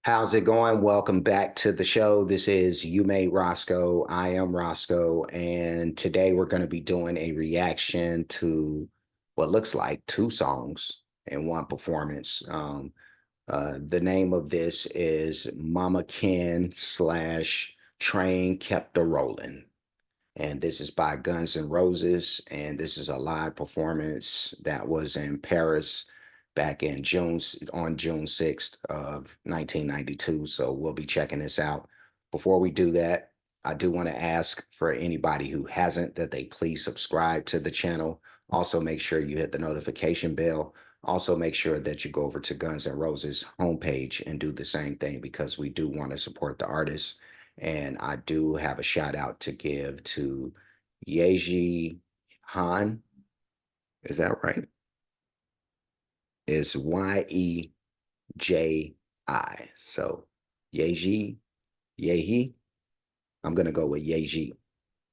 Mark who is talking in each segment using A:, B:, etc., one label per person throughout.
A: How's it going? Welcome back to the show. This is You Made Roscoe. I am Roscoe, and today we're going to be doing a reaction to what looks like two songs in one performance. The name of this is Mama Ken slash Train Kept a Rollin'. And this is by Guns N' Roses, and this is a live performance that was in Paris back in June 6th of 1992. So we'll be checking this out. Before we do that, I do want to ask for anybody who hasn't that they please subscribe to the channel. Also, make sure you hit the notification bell. Also, make sure that you go over to Guns N' Roses homepage and do the same thing because we do want to support the artists. And I do have a shout out to give to Yeji Han. Is that right? It's Yeji. So Yeji, Yehi. I'm gonna go with Yeji.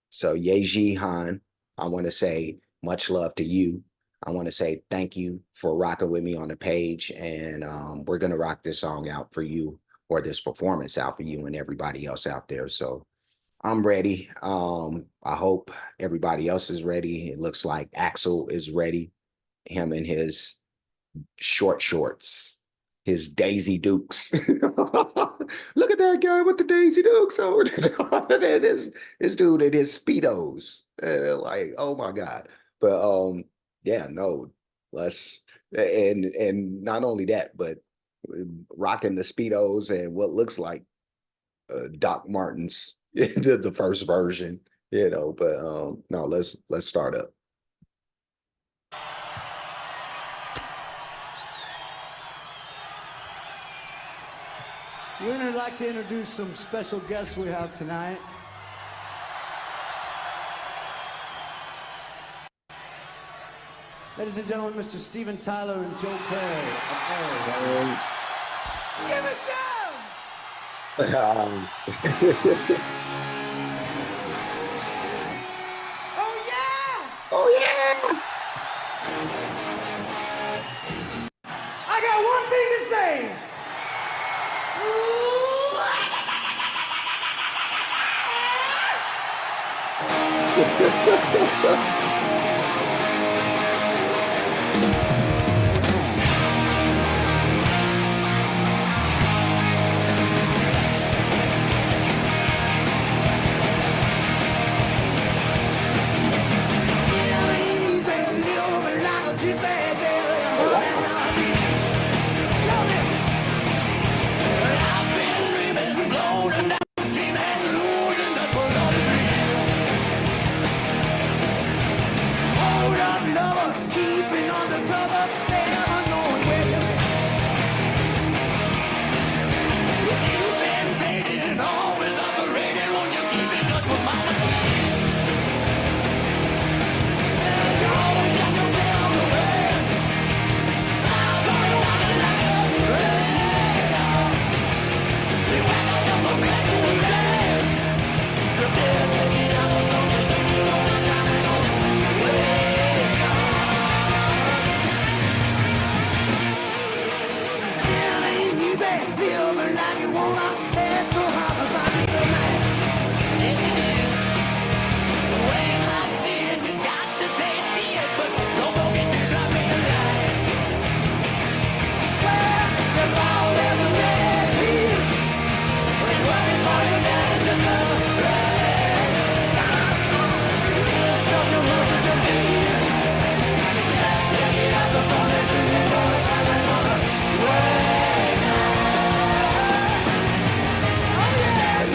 A: So Yeji Han, I want to say much love to you. I want to say thank you for rocking with me on the page, and we're gonna rock this song out for you, or this performance out for you and everybody else out there. So I'm ready. I hope everybody else is ready. It looks like Axel is ready. Him and his short shorts, his Daisy Dukes. Look at that guy with the Daisy Dukes over there. This dude in his Speedos. Like, oh my God. But yeah, no, let's and not only that, but rocking the Speedos and what looks like Doc Martens, the first version, but no, let's start up.
B: We'd like to introduce some special guests we have tonight. Ladies and gentlemen, Mr. Steven Tyler and Joe Perry of Aerosmith. Give us some! Oh yeah!
A: Oh yeah!
B: I got one thing to say.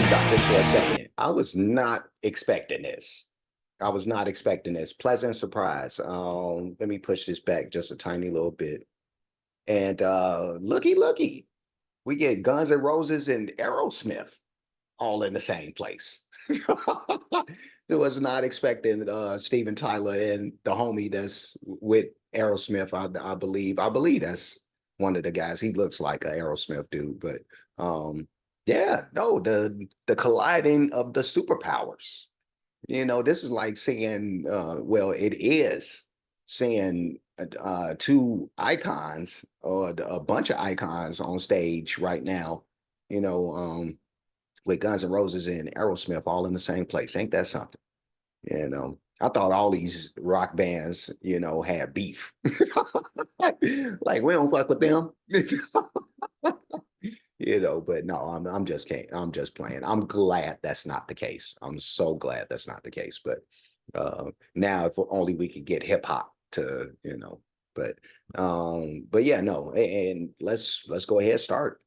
A: Stop this for a second. I was not expecting this. I was not expecting this. Pleasant surprise. Let me push this back just a tiny little bit. And looky, we get Guns N' Roses and Aerosmith all in the same place. It was not expecting Steven Tyler and the homie that's with Aerosmith. I believe. I believe that's one of the guys. He looks like an Aerosmith dude, but yeah, no, the colliding of the superpowers. This is like seeing, well, it is seeing two icons or a bunch of icons on stage right now you know, with Guns N' Roses and Aerosmith all in the same place. Ain't that something? I thought all these rock bands, had beef. Like we don't fuck with them. But no, I'm just kidding. I'm just playing. I'm glad that's not the case. I'm so glad that's not the case. But now if only we could get hip hop to, but yeah, no, and let's go ahead and start.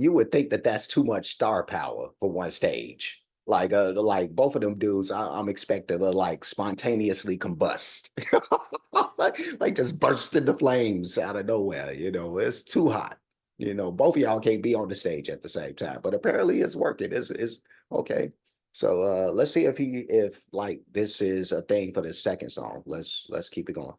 A: You would think that that's too much star power for one stage. Like both of them dudes, I'm expecting to like spontaneously combust, like just burst into flames out of nowhere. It's too hot. Both of y'all can't be on the stage at the same time, but apparently it's working. It's okay. So let's see if like this is a thing for the second song. Let's keep it going.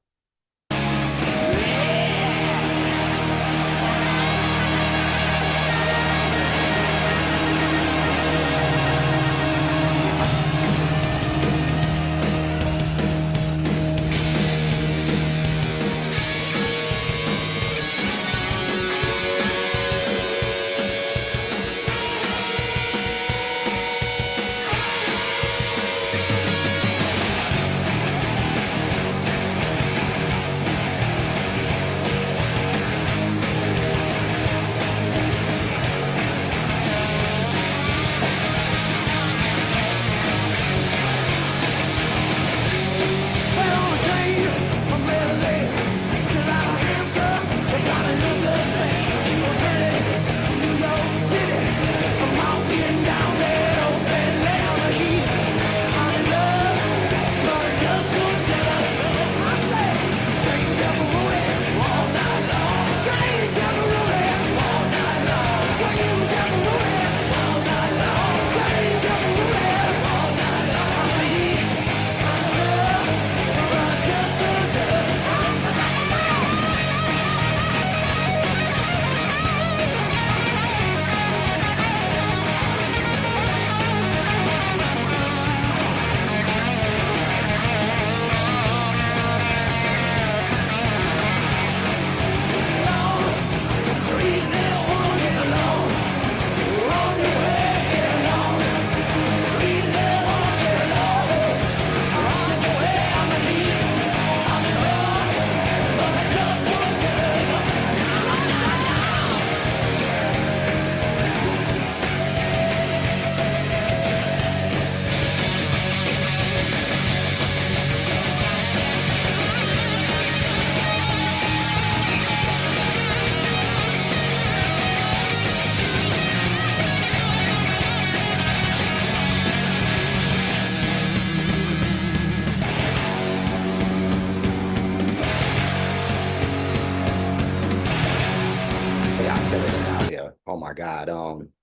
A: my God.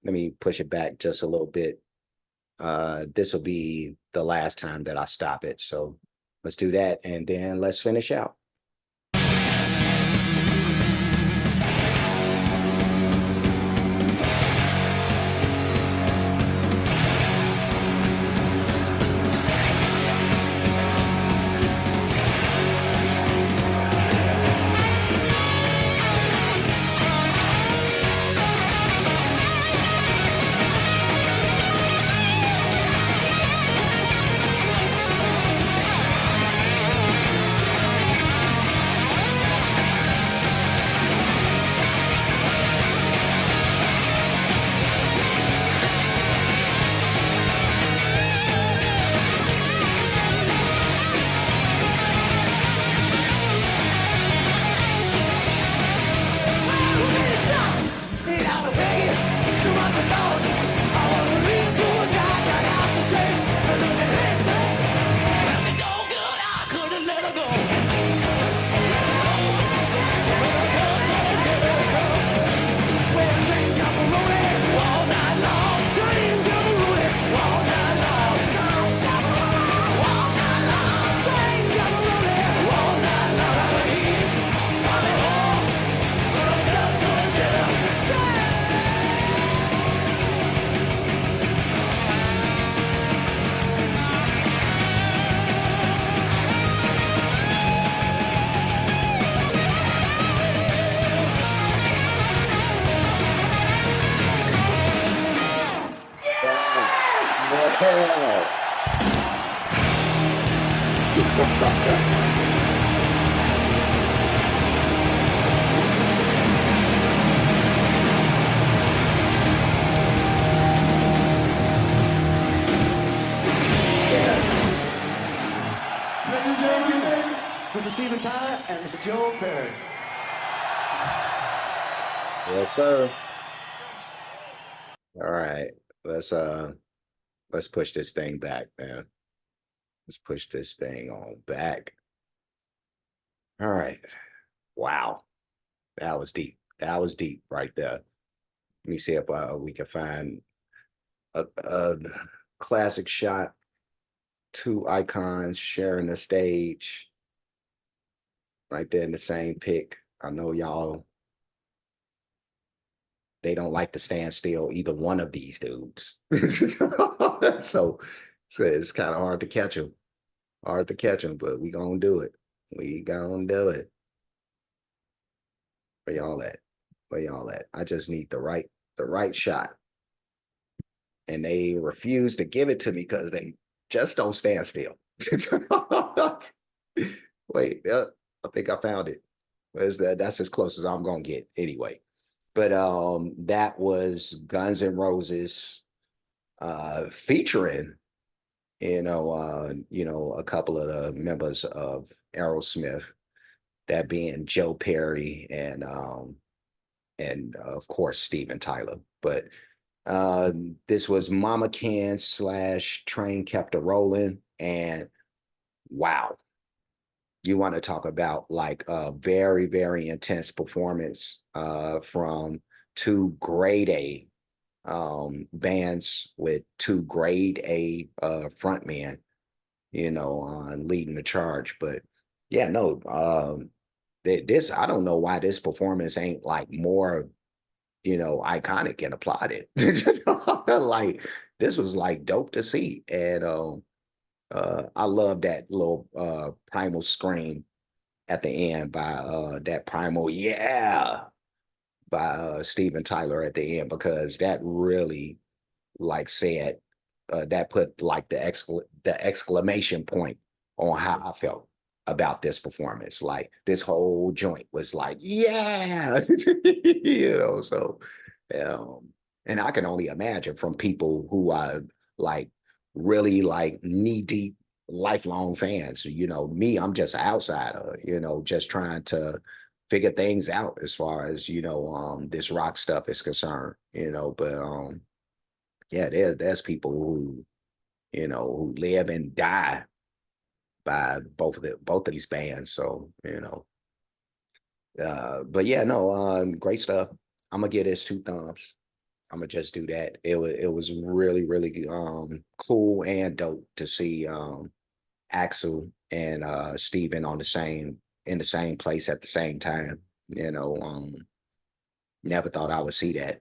A: Let me push it back just a little bit. This will be the last time that I stop it. So let's do that, and then let's finish out.
B: Ladies and gentlemen, Mr. Steven Tyler and Mr. Joe Perry.
A: Yes, sir. All right, let's push this thing back, man. Let's push this thing on back. All right. Wow, that was deep. That was deep right there. Let me see if we can find a classic shot. Two icons sharing the stage right there in the same pic. I know y'all, they don't like to stand still, either one of these dudes. so it's kind of hard to catch them. Hard to catch them, but we gonna do it. We gonna do it. Where y'all at? Where y'all at? I just need the right shot. And they refuse to give it to me because they just don't stand still. Wait, I think I found it. Where's that? That's as close as I'm gonna get anyway. But that was Guns N' Roses featuring, a couple of the members of Aerosmith, that being Joe Perry and of course Steven Tyler. But this was Mama Can / Train Kept a Rollin', and wow, you want to talk about like a very, very intense performance from two grade A bands with two grade A frontmen, on leading the charge. But yeah, no, this, I don't know why this performance ain't like more, iconic and applauded. Like, this was like dope to see. And I love that little primal scream at the end by that primal yeah by Steven Tyler at the end, because that really like said, that put like the exclamation point on how I felt about this performance. Like, this whole joint was like, yeah, so and I can only imagine from people who are like really like knee deep lifelong fans. Me, I'm just an outsider, just trying to figure things out as far as this rock stuff is concerned, but yeah, there's people who who live and die by both of these bands. So but yeah, no, great stuff. I'm gonna give this 2 thumbs. I'm gonna just do that. It was really, really cool and dope to see Axel and Steven on the same in the same place at the same time. You know, never thought I would see that.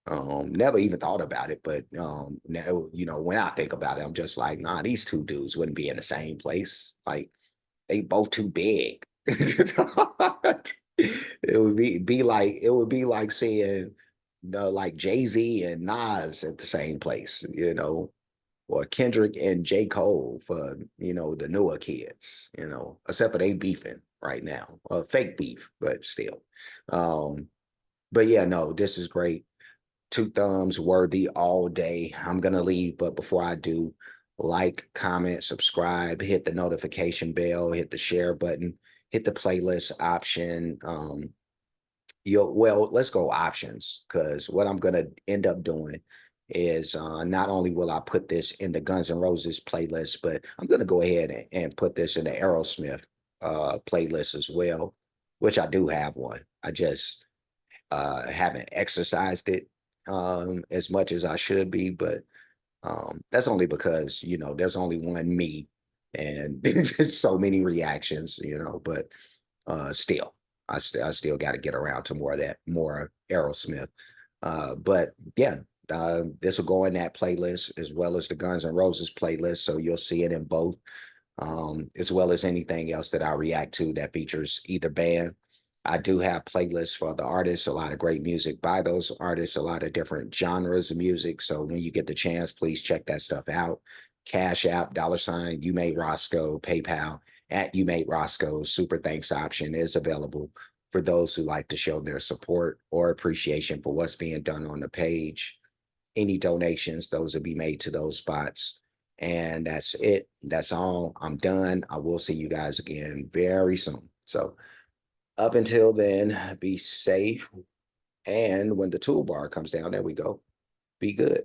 A: Never even thought about it, but now, when I think about it, I'm just like, nah, these two dudes wouldn't be in the same place. Like they both too big. It would be like seeing like Jay-Z and Nas at the same place, or Kendrick and J. Cole for, the newer kids, except for they beefing right now. Fake beef, but still. Um, but yeah, no, this is great. Two thumbs worthy all day. I'm gonna leave, but before I do, like, comment, subscribe, hit the notification bell, hit the share button, hit the playlist option. Let's go options, because what I'm gonna end up doing is not only will I put this in the Guns N' Roses playlist, but I'm gonna go ahead and put this in the Aerosmith playlist as well, which I do have one. I just haven't exercised it as much as I should be, but that's only because there's only one me, and just so many reactions, but still, I still got to get around to more of that, more Aerosmith. But yeah, this will go in that playlist as well as the Guns N' Roses playlist, so you'll see it in both, as well as anything else that I react to that features either band. I do have playlists for the artists, a lot of great music by those artists, a lot of different genres of music. So when you get the chance, please check that stuff out. Cash App, $ you made Roscoe, PayPal at you made Roscoe. Super thanks option is available for those who like to show their support or appreciation for what's being done on the page. Any donations, those will be made to those spots. And that's it. That's all. I'm done. I will see you guys again very soon. So up until then, be safe. And when the toolbar comes down, there we go. Be good.